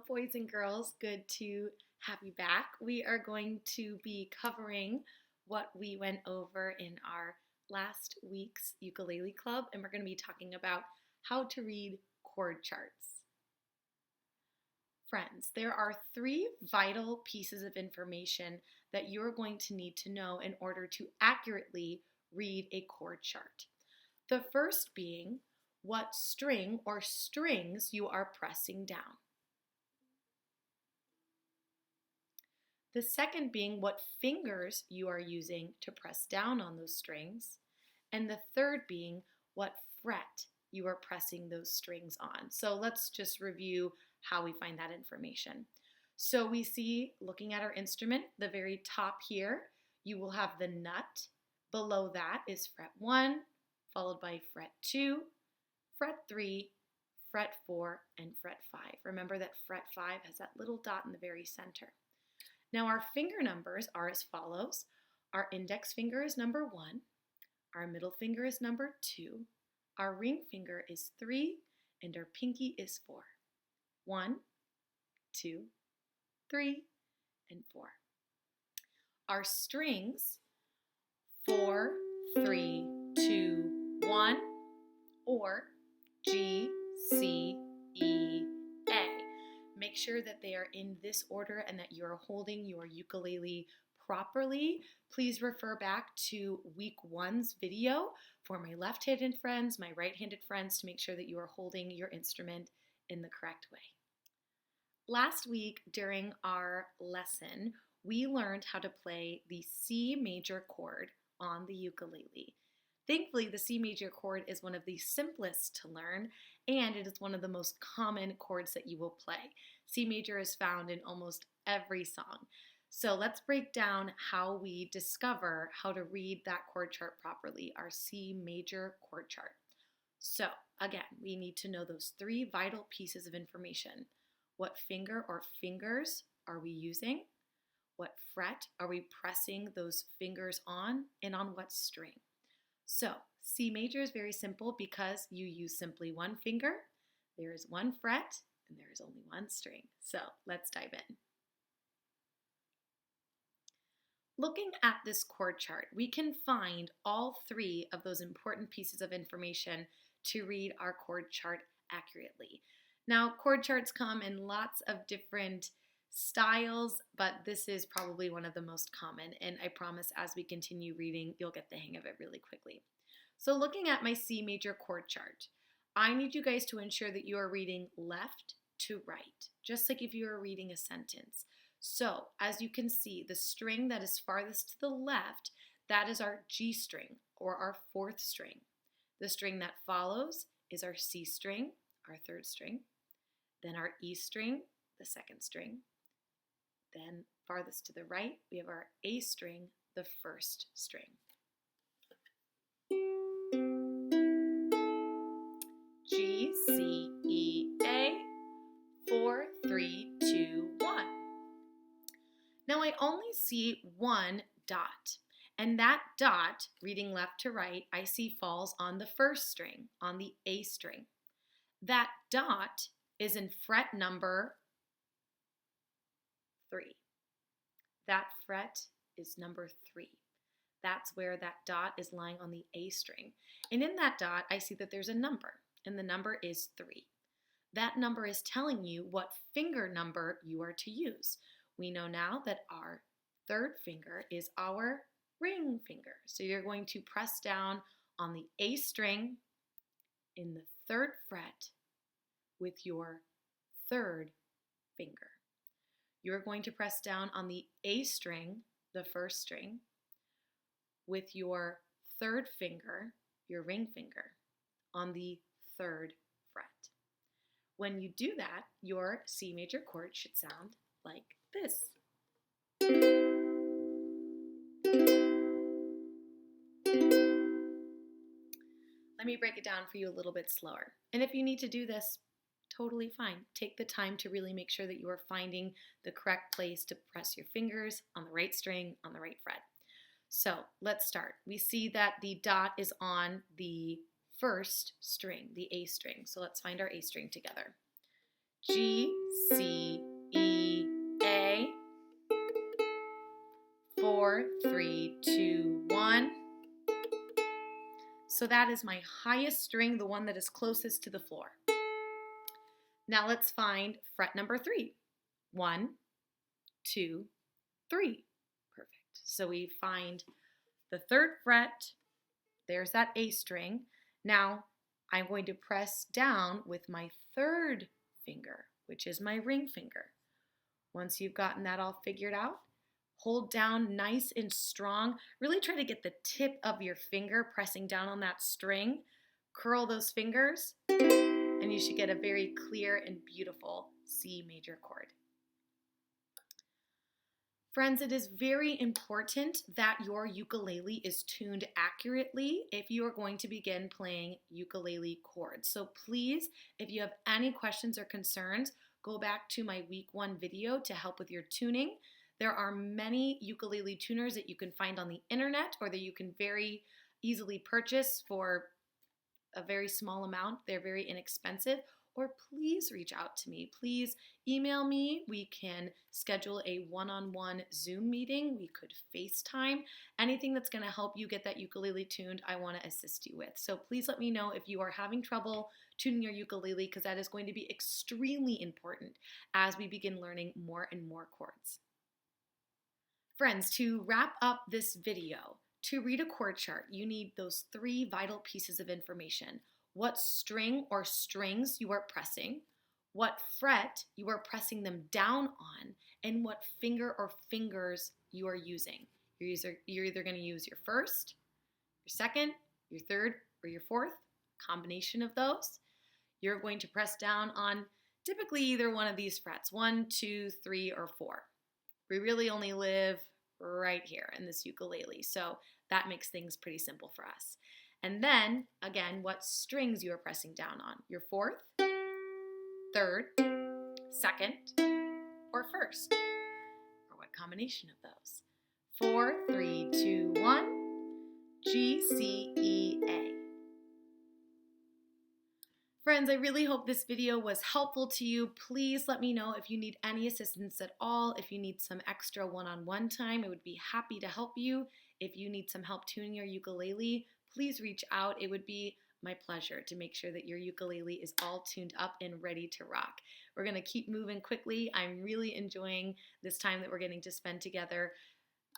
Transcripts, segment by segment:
boys and girls. Good to have you back. We are going to be covering what we went over in our last week's ukulele club, and we're going to be talking about how to read chord charts. Friends, there are 3 vital pieces of information that you're going to need to know in order to accurately read a chord chart. The first being what string or strings you are pressing down. The second being what fingers you are using to press down on those strings. And the third being what fret you are pressing those strings on. So let's just review how we find that information. So we see, looking at our instrument, the very top here, you will have the nut. Below that is fret 1, followed by fret 2, fret 3, fret 4, and fret 5. Remember that fret 5 has that little dot in the very center. Now our finger numbers are as follows. Our index finger is number 1, our middle finger is number 2, our ring finger is 3, and our pinky is 4. 1, 2, 3, and 4. Our strings, 4, 3, 2, 1, or G, C, E, A. Make sure that they are in this order and that you're holding your ukulele properly. Please refer back to week 1's video for my left-handed friends, my right-handed friends, to make sure that you are holding your instrument in the correct way. Last week during our lesson, we learned how to play the C major chord on the ukulele. Thankfully, the C major chord is one of the simplest to learn, and it is one of the most common chords that you will play. C major is found in almost every song. So let's break down how we discover how to read that chord chart properly, our C major chord chart. So again, we need to know those 3 vital pieces of information. What finger or fingers are we using? What fret are we pressing those fingers on? And on what string? So C major is very simple because you use simply 1 finger, there is 1 fret, and there is only 1 string. So let's dive in. Looking at this chord chart, we can find all 3 of those important pieces of information to read our chord chart accurately. Now, chord charts come in lots of different styles, but this is probably one of the most common, and I promise as we continue reading, you'll get the hang of it really quickly. So looking at my C major chord chart, I need you guys to ensure that you are reading left to right, just like if you were reading a sentence. So as you can see, the string that is farthest to the left, that is our G string, or our 4th string. The string that follows is our C string, our 3rd string, then our E string, the 2nd string. Then farthest to the right, we have our A string, the 1st string. G, C, E, A, 4, 3, 2, 1. Now I only see 1 dot, and that dot, reading left to right, I see falls on the 1st string, on the A string. That dot is in fret number 3. That fret is number 3. That's where that dot is lying on the A string. And in that dot, I see that there's a number, and the number is 3. That number is telling you what finger number you are to use. We know now that our 3rd finger is our ring finger. So you're going to press down on the A string in the 3rd fret with your 3rd finger. You're going to press down on the A string, the 1st string, with your 3rd finger, your ring finger, on the 3rd fret. When you do that, your C major chord should sound like this. Let me break it down for you a little bit slower. And if you need to do this, totally fine. Take the time to really make sure that you are finding the correct place to press your fingers on the right string, on the right fret. So let's start. We see that the dot is on the 1st string, the A string. So let's find our A string together. G, C, E, A. 4, 3, 2, 1. So that is my highest string, the one that is closest to the floor. Now let's find fret number 3. 1, 2, 3. Perfect. So we find the 3rd fret. There's that A string. Now I'm going to press down with my 3rd finger, which is my ring finger. Once you've gotten that all figured out, hold down nice and strong. Really try to get the tip of your finger pressing down on that string. Curl those fingers, and you should get a very clear and beautiful C major chord. Friends, it is very important that your ukulele is tuned accurately if you are going to begin playing ukulele chords. So please, if you have any questions or concerns, go back to my week 1 video to help with your tuning. There are many ukulele tuners that you can find on the internet or that you can very easily purchase for a very small amount. They're very inexpensive. Or please reach out to me. Please email me. We can schedule a one-on-one Zoom meeting. We could FaceTime. Anything that's going to help you get that ukulele tuned, I want to assist you with. So please let me know if you are having trouble tuning your ukulele, because that is going to be extremely important as we begin learning more and more chords. Friends, to wrap up this video, to read a chord chart, you need those 3 vital pieces of information. What string or strings you are pressing, what fret you are pressing them down on, and what finger or fingers you are using. You're either going to use your 1st, your 2nd, your 3rd, or your 4th, combination of those. You're going to press down on typically either one of these frets, 1, 2, 3, or 4. We really only live right here in this ukulele, so that makes things pretty simple for us. And then, again, what strings you are pressing down on. Your 4th, 3rd, 2nd, or 1st, or what combination of those. 4, 3, 2, 1, G, C, E, A. Friends, I really hope this video was helpful to you. Please let me know if you need any assistance at all. If you need some extra one-on-one time, I would be happy to help you. If you need some help tuning your ukulele, please reach out. It would be my pleasure to make sure that your ukulele is all tuned up and ready to rock. We're going to keep moving quickly. I'm really enjoying this time that we're getting to spend together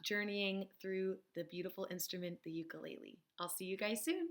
journeying through the beautiful instrument, the ukulele. I'll see you guys soon.